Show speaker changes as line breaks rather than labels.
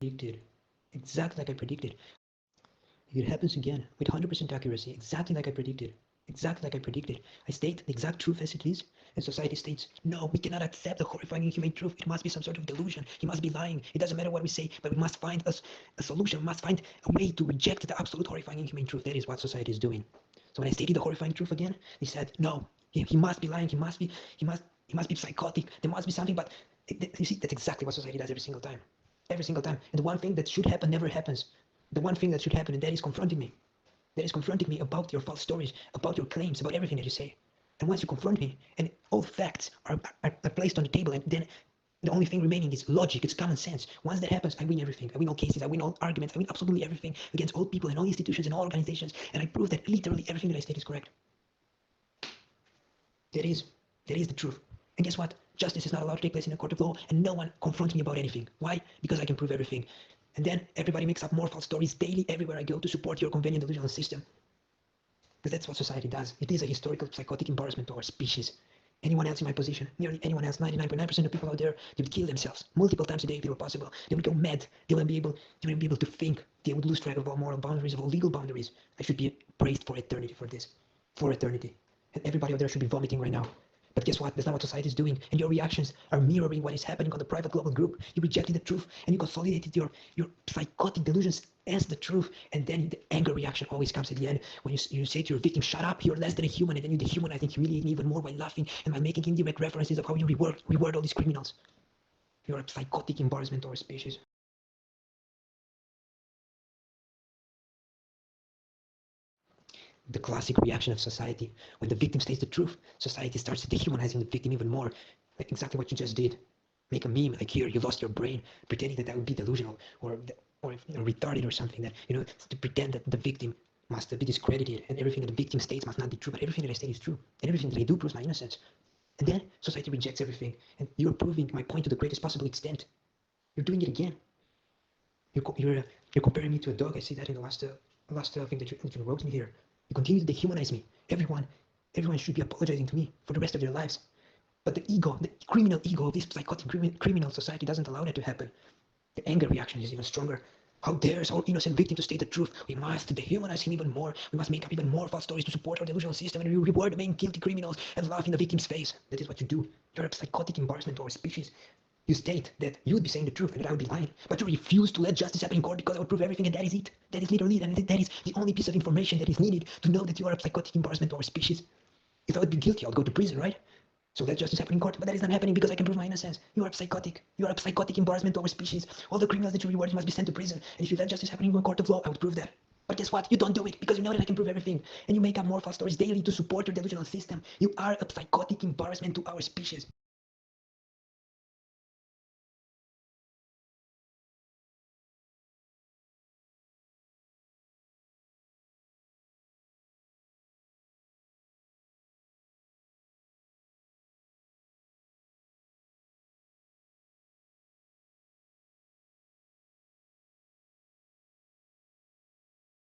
predicted. Exactly like I predicted. If it happens again with 100% accuracy, exactly like I predicted. Exactly like I predicted. I state the exact truth as it is, and society states, no, we cannot accept the horrifying inhumane truth. It must be some sort of delusion. He must be lying. It doesn't matter what we say, but we must find a solution. We must find a way to reject the absolute horrifying inhumane truth. That is what society is doing. So when I stated the horrifying truth again, they said, no, he must be lying. He must be psychotic. There must be something. But you see, that's exactly what society does every single time. Every single time. And the one thing that should happen never happens. The one thing that should happen, and that is confronting me. That is confronting me about your false stories, about your claims, about everything that you say. And once you confront me, and all the facts are placed on the table, and then the only thing remaining is logic, it's common sense. Once that happens, I win everything. I win all cases, I win all arguments, I win absolutely everything against all people and all institutions and all organizations, and I prove that literally everything that I state is correct. That is, that is the truth. And guess what? Justice is not allowed to take place in a court of law, and no one confronts me about anything. Why? Because I can prove everything. And then everybody makes up more false stories daily everywhere I go to support your convenient delusional system. Because that's what society does. It is a historical psychotic embarrassment to our species. Anyone else in my position, nearly anyone else, 99.9% of people out there, they would kill themselves multiple times a day if it were possible. They would go mad. They wouldn't be able to think. They would lose track of all moral boundaries, of all legal boundaries. I should be praised for eternity for this. For eternity. And everybody out there should be vomiting right now. But guess what? That's not what society is doing. And your reactions are mirroring what is happening on the private global group. You rejected the truth and you consolidated your psychotic delusions as the truth. And then the anger reaction always comes at the end when you say to your victim, shut up, you're less than a human. And then you dehumanize and humiliate me even more by laughing and by making indirect references of how you reward all these criminals. You're a psychotic embarrassment to our species. The classic reaction of society. When the victim states the truth, society starts dehumanizing the victim even more. Like exactly what you just did. Make a meme like here, you lost your brain, pretending that would be delusional or retarded or something. That to pretend that the victim must be discredited and everything that the victim states must not be true, but everything that I state is true, and everything that I do proves my innocence. And then society rejects everything, and you're proving my point to the greatest possible extent. You're doing it again. You're comparing me to a dog. I see that in the last thing that you wrote me here. You continue to dehumanize me. Everyone should be apologizing to me for the rest of their lives. But the ego, the criminal ego of this psychotic criminal society doesn't allow that to happen. The anger reaction is even stronger. How dares our innocent victim to state the truth? We must dehumanize him even more. We must make up even more false stories to support our delusional system, and we reward the main guilty criminals and laugh in the victim's face. That is what you do. You're a psychotic embarrassment to our species. You state that you would be saying the truth and that I would be lying, but you refuse to let justice happen in court because I would prove everything, and that is it. That is literally it, and that is the only piece of information that is needed to know that you are a psychotic embarrassment to our species. If I would be guilty, I would go to prison, right? So let justice happen in court, but that is not happening because I can prove my innocence. You are a psychotic. You are a psychotic embarrassment to our species. All the criminals that you reward must be sent to prison. And if you let justice happen in a court of law, I would prove that. But guess what? You don't do it because you know that I can prove everything. And you make up more false stories daily to support your delusional system. You are a psychotic embarrassment to our species.